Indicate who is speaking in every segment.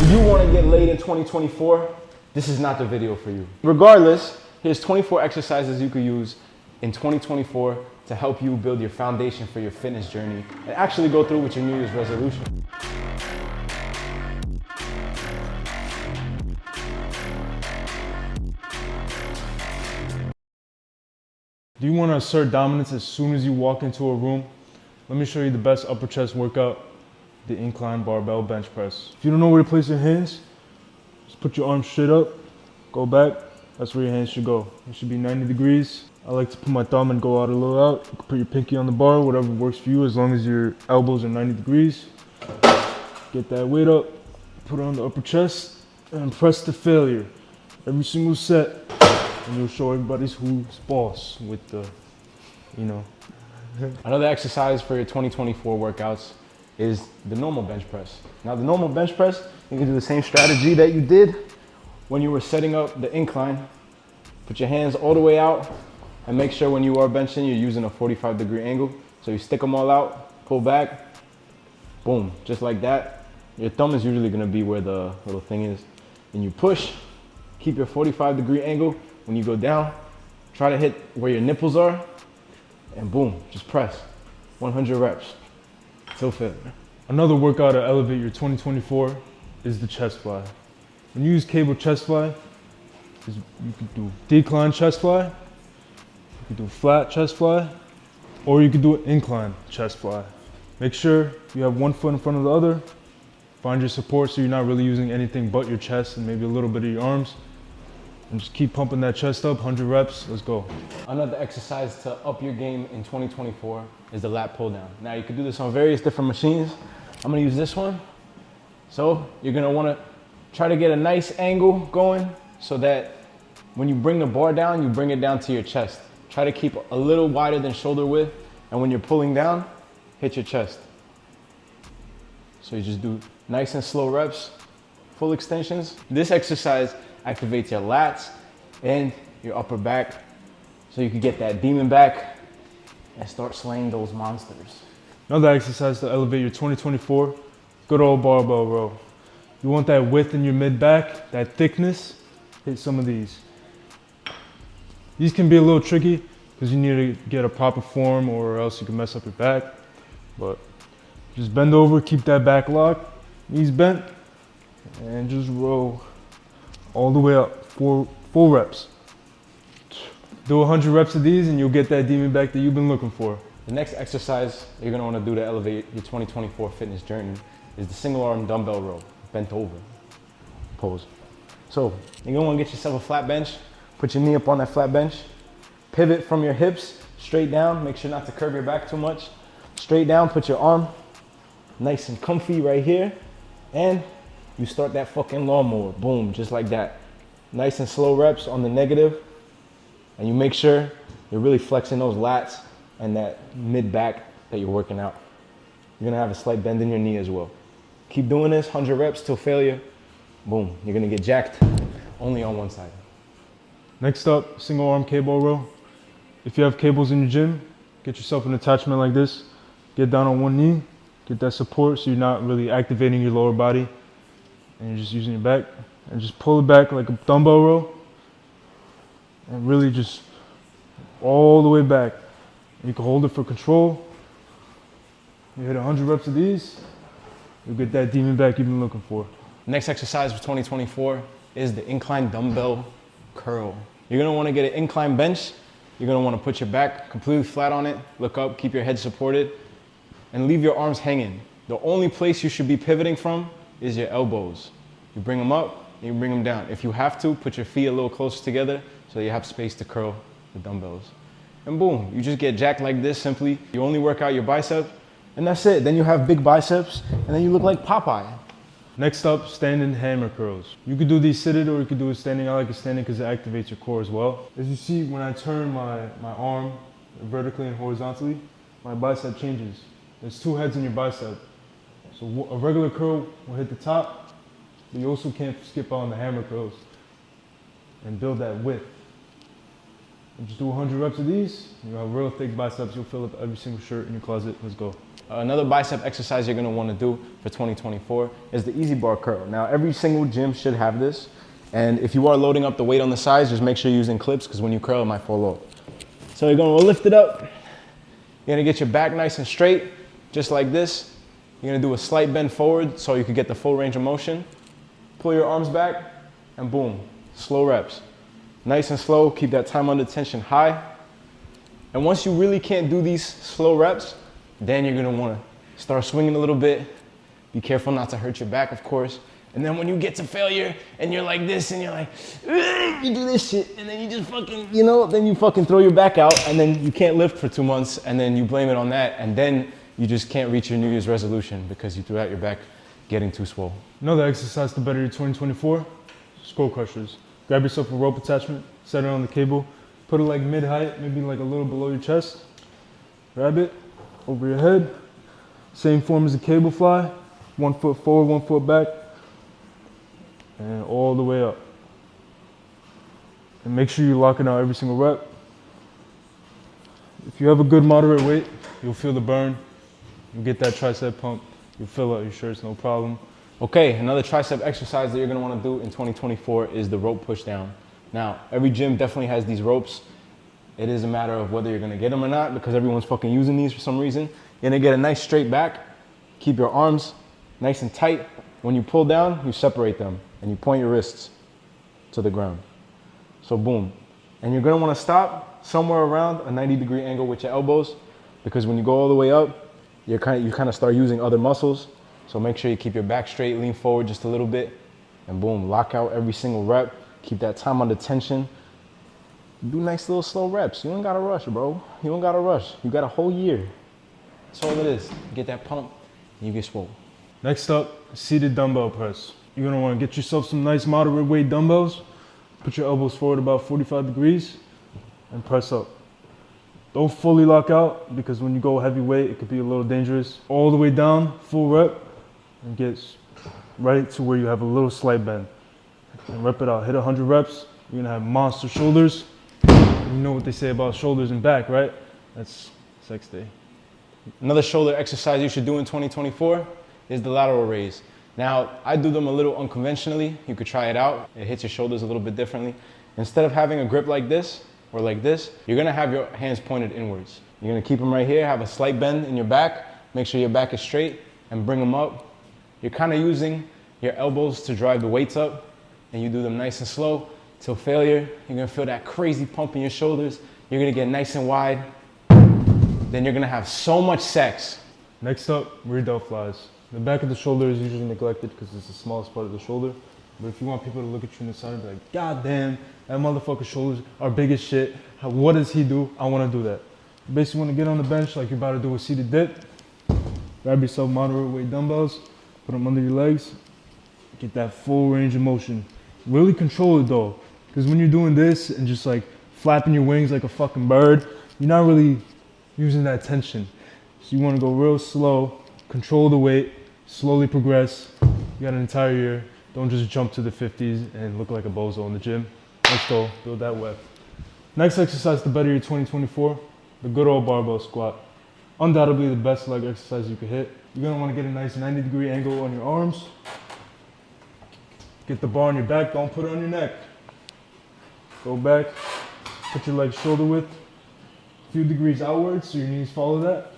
Speaker 1: you want to get laid in 2024, this is not the video for you. Regardless, here's 24 exercises you could use in 2024 to help you build your foundation for your fitness journey and actually go through with your New Year's resolution.
Speaker 2: Do you want to assert dominance as soon as you walk into a room? Let me show you the best upper chest workout, the incline barbell bench press. If you don't know where to place your hands, just put your arms straight up, go back. That's where your hands should go. It should be 90 degrees. I like to put my thumb and go out a little out. You can put your pinky on the bar, whatever works for you, as long as your elbows are 90 degrees. Get that weight up, put it on the upper chest, and press to failure. Every single set. And you'll show everybody who's boss with the,
Speaker 1: Another exercise for your 2024 workouts is the normal bench press. Now the normal bench press, you can do the same strategy that you did when you were setting up the incline. Put your hands all the way out and make sure when you are benching, you're using a 45-degree angle. So you stick them all out, pull back, boom, just like that. Your thumb is usually gonna be where the little thing is. And you push, keep your 45-degree angle. When you go down, try to hit where your nipples are, and boom, just press. 100 reps, till failure.
Speaker 2: Another workout to elevate your 2024 is the chest fly. When you use cable chest fly, you could do decline chest fly, you could do flat chest fly, or you could do an incline chest fly. Make sure you have one foot in front of the other. Find your support so you're not really using anything but your chest and maybe a little bit of your arms. And just keep pumping that chest up, 100 reps, let's go.
Speaker 1: Another exercise to up your game in 2024 is the lat pull down. Now you can do this on various different machines. I'm gonna use this one. So you're gonna wanna try to get a nice angle going so that when you bring the bar down, you bring it down to your chest. Try to keep a little wider than shoulder width, and when you're pulling down, hit your chest. So you just do nice and slow reps, full extensions. This exercise activates your lats and your upper back so you can get that demon back and start slaying those monsters.
Speaker 2: Another exercise to elevate your 2024, good old barbell row. You want that width in your mid back, that thickness, hit some of these. These can be a little tricky because you need to get a proper form or else you can mess up your back. But just bend over, keep that back locked, knees bent, and just row all the way up, full reps. Do 100 reps of these and you'll get that demon back that you've been looking for.
Speaker 1: The next exercise you're gonna wanna do to elevate your 2024 fitness journey is the single arm dumbbell row, bent over pose. So you're gonna wanna get yourself a flat bench, put your knee up on that flat bench, pivot from your hips straight down, make sure not to curve your back too much. Straight down, put your arm nice and comfy right here, and you start that fucking lawnmower, boom, just like that. Nice and slow reps on the negative, and you make sure you're really flexing those lats and that mid back that you're working out. You're gonna have a slight bend in your knee as well. Keep doing this, 100 reps till failure, boom, you're gonna get jacked only on one side.
Speaker 2: Next up, single arm cable row. If you have cables in your gym, get yourself an attachment like this, get down on one knee, get that support so you're not really activating your lower body. And you're just using your back and just pull it back like a dumbbell row and really just all the way back. You can hold it for control. You hit 100 reps of these, you'll get that demon back you've been looking for.
Speaker 1: Next exercise for 2024 is the incline dumbbell curl. You're gonna wanna get an incline bench. You're gonna wanna put your back completely flat on it, look up, keep your head supported, and leave your arms hanging. The only place you should be pivoting from is your elbows. You bring them up and you bring them down. If you have to, put your feet a little closer together so you have space to curl the dumbbells. And boom, you just get jacked like this simply. You only work out your bicep and that's it. Then you have big biceps and then you look like Popeye.
Speaker 2: Next up, standing hammer curls. You could do these seated or you could do it standing. I like it standing because it activates your core as well. As you see, when I turn my arm vertically and horizontally, my bicep changes. There's two heads in your bicep. So a regular curl will hit the top, but you also can't skip on the hammer curls and build that width. And just do 100 reps of these, you have real thick biceps, you'll fill up every single shirt in your closet. Let's go.
Speaker 1: Another bicep exercise you're gonna wanna do for 2024 is the easy bar curl. Now, every single gym should have this. And if you are loading up the weight on the sides, just make sure you're using clips because when you curl, it might fall off. So you're gonna lift it up. You're gonna get your back nice and straight, just like this. You're gonna do a slight bend forward so you can get the full range of motion. Pull your arms back and boom, slow reps. Nice and slow, keep that time under tension high. And once you really can't do these slow reps, then you're gonna wanna start swinging a little bit. Be careful not to hurt your back, of course. And then when you get to failure and you're like this and you're like, you do this shit and then you just fucking, then you fucking throw your back out and then you can't lift for 2 months and then you blame it on that and then you just can't reach your New Year's resolution because you threw out your back getting too swole.
Speaker 2: Another exercise to better your 2024, skull crushers. Grab yourself a rope attachment, set it on the cable, put it like mid-height, maybe like a little below your chest. Grab it over your head. Same form as a cable fly, 1 foot forward, 1 foot back. And all the way up. And make sure you're locking out every single rep. If you have a good moderate weight, you'll feel the burn. You'll get that tricep pump. You'll fill out your shirts, no problem.
Speaker 1: Okay, another tricep exercise that you're gonna wanna do in 2024 is the rope push down. Now, every gym definitely has these ropes. It is a matter of whether you're gonna get them or not because everyone's fucking using these for some reason. You're gonna get a nice straight back. Keep your arms nice and tight. When you pull down, you separate them and you point your wrists to the ground. So boom. And you're gonna wanna stop somewhere around a 90-degree angle with your elbows because when you go all the way up, you kind of start using other muscles. So make sure you keep your back straight, lean forward just a little bit, and boom, lock out every single rep. Keep that time under tension. Do nice little slow reps. You don't gotta rush, bro. You don't gotta rush. You got a whole year. That's all it is. Get that pump and you get swole.
Speaker 2: Next up, seated dumbbell press. You're gonna wanna get yourself some nice moderate weight dumbbells. Put your elbows forward about 45 degrees and press up. Don't fully lock out because when you go heavy weight, it could be a little dangerous. All the way down, full rep, and get right to where you have a little slight bend. And rep it out. Hit 100 reps. You're gonna have monster shoulders. You know what they say about shoulders and back, right? That's sex day.
Speaker 1: Another shoulder exercise you should do in 2024 is the lateral raise. Now, I do them a little unconventionally. You could try it out. It hits your shoulders a little bit differently. Instead of having a grip like this or like this, you're gonna have your hands pointed inwards. You're gonna keep them right here, have a slight bend in your back, make sure your back is straight, and bring them up. You're kind of using your elbows to drive the weights up, and you do them nice and slow till failure. You're gonna feel that crazy pump in your shoulders. You're gonna get nice and wide. Then you're gonna have so much sex.
Speaker 2: Next up, rear delt flies. The back of the shoulder is usually neglected because it's the smallest part of the shoulder. But if you want people to look at you in the side and be like, God damn, that motherfucker's shoulders are big as shit. What does he do? I wanna do that. You basically wanna get on the bench like you're about to do a seated dip. Grab yourself moderate weight dumbbells, put them under your legs. Get that full range of motion. Really control it though. Because when you're doing this and just like flapping your wings like a fucking bird, you're not really using that tension. So you wanna go real slow, control the weight, slowly progress. You got an entire year. Don't just jump to the 50s and look like a bozo in the gym. Let's go, build that web. Next exercise to better your 2024, the good old barbell squat. Undoubtedly the best leg exercise you could hit. You're gonna wanna get a nice 90-degree angle on your arms. Get the bar on your back, don't put it on your neck. Go back, put your legs shoulder width, a few degrees outwards so your knees follow that.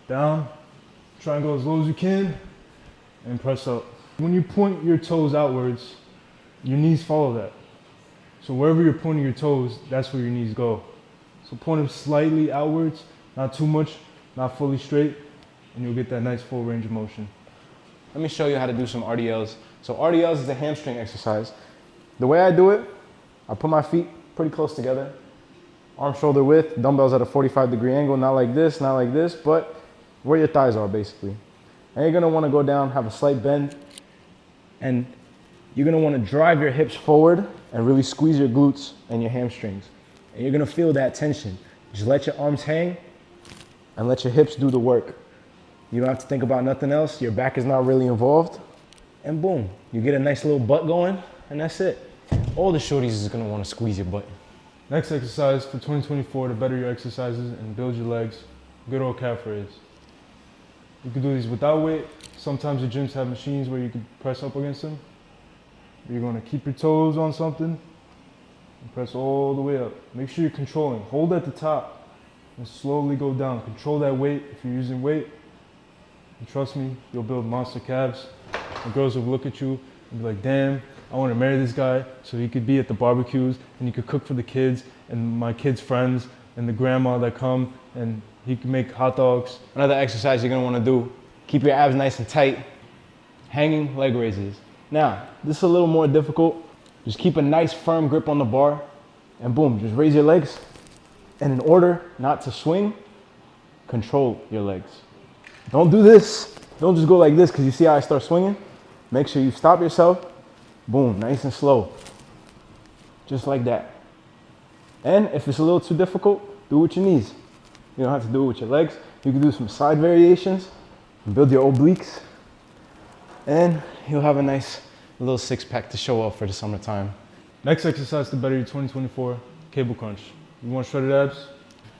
Speaker 2: Down, try and go as low as you can, and press up. When you point your toes outwards, your knees follow that. So wherever you're pointing your toes, that's where your knees go. So point them slightly outwards, not too much, not fully straight, and you'll get that nice full range of motion.
Speaker 1: Let me show you how to do some RDLs. So RDLs is a hamstring exercise. The way I do it, I put my feet pretty close together, arm shoulder width, dumbbells at a 45-degree angle, not like this, but where your thighs are basically. And you're gonna wanna go down, have a slight bend, and you're gonna wanna drive your hips forward and really squeeze your glutes and your hamstrings. And you're gonna feel that tension. Just let your arms hang and let your hips do the work. You don't have to think about nothing else. Your back is not really involved. And boom, you get a nice little butt going, and that's it. All the shorties is gonna wanna squeeze your butt.
Speaker 2: Next exercise for 2024 to better your exercises and build your legs, Good old calf raise. You can do these without weight. Sometimes the gyms have machines where you can press up against them. You're gonna keep your toes on something and press all the way up. Make sure you're controlling. Hold at the top and slowly go down. Control that weight if you're using weight. And trust me, you'll build monster calves. And girls will look at you and be like, damn, I wanna marry this guy so he could be at the barbecues and he could cook for the kids and my kids' friends and the grandma that come and he can make hot dogs.
Speaker 1: Another exercise you're gonna wanna do, keep your abs nice and tight, hanging leg raises. Now, this is a little more difficult. Just keep a nice firm grip on the bar and boom, just raise your legs. And in order not to swing, control your legs. Don't do this. Don't just go like this because you see how I start swinging? Make sure you stop yourself. Boom, nice and slow. Just like that. And if it's a little too difficult, do it with your knees. You don't have to do it with your legs. You can do some side variations, build your obliques, and you'll have a nice little six-pack to show off for the summertime.
Speaker 2: Next exercise to better your 2024, cable crunch. You want shredded abs?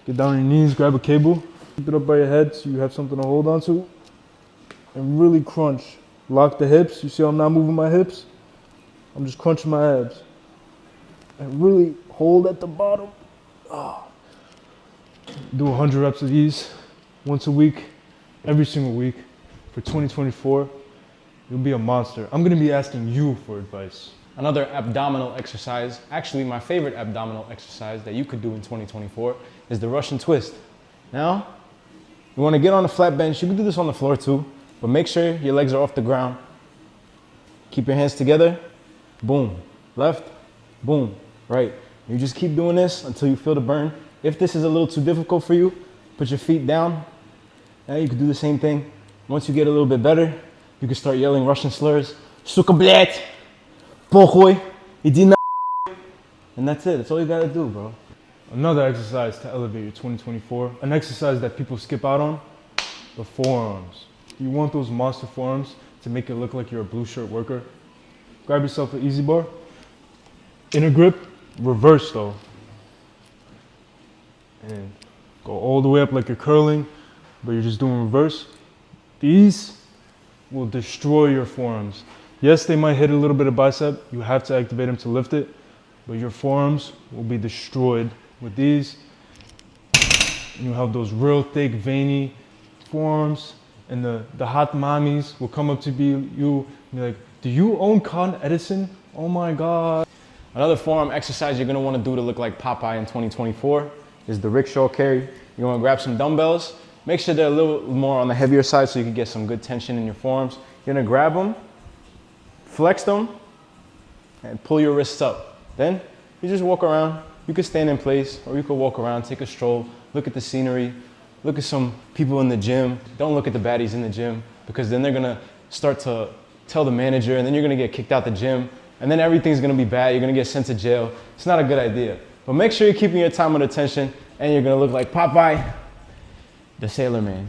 Speaker 2: Get down on your knees, grab a cable, keep it up by your head so you have something to hold on to, and really crunch. Lock the hips. You see how I'm not moving my hips? I'm just crunching my abs. And really hold at the bottom. Oh. Do 100 reps of these once a week, every single week for 2024. You'll be a monster. I'm gonna be asking you for advice.
Speaker 1: Another abdominal exercise, actually my favorite abdominal exercise that you could do in 2024 is the Russian twist. Now, you wanna get on a flat bench. You can do this on the floor too, but make sure your legs are off the ground. Keep your hands together. Boom, left, boom, right. You just keep doing this until you feel the burn. If this is a little too difficult for you, put your feet down. Now you can do the same thing. Once you get a little bit better, you can start yelling Russian slurs. Suka blять, pochoy, иди на. And that's it. That's all you gotta do, bro.
Speaker 2: Another exercise to elevate your 2024. An exercise that people skip out on, the forearms. You want those monster forearms to make it look like you're a blue shirt worker? Grab yourself an easy bar. Inner grip, reverse though. And go all the way up like you're curling, but you're just doing reverse. These will destroy your forearms. Yes, they might hit a little bit of bicep. You have to activate them to lift it, but your forearms will be destroyed with these. And you'll have those real thick, veiny forearms, and the hot mommies will come up to you and be like, do you own Con Edison? Oh my God.
Speaker 1: Another forearm exercise you're gonna wanna do to look like Popeye in 2024 is the rickshaw carry. You wanna grab some dumbbells. Make sure they're a little more on the heavier side so you can get some good tension in your forearms. You're gonna grab them, flex them, and pull your wrists up. Then you just walk around. You could stand in place or you could walk around, take a stroll, look at the scenery, look at some people in the gym. Don't look at the baddies in the gym because then they're gonna start to tell the manager and then you're gonna get kicked out the gym and then everything's gonna be bad. You're gonna get sent to jail. It's not a good idea. But make sure you're keeping your time and attention and you're gonna look like Popeye, the Sailor Man.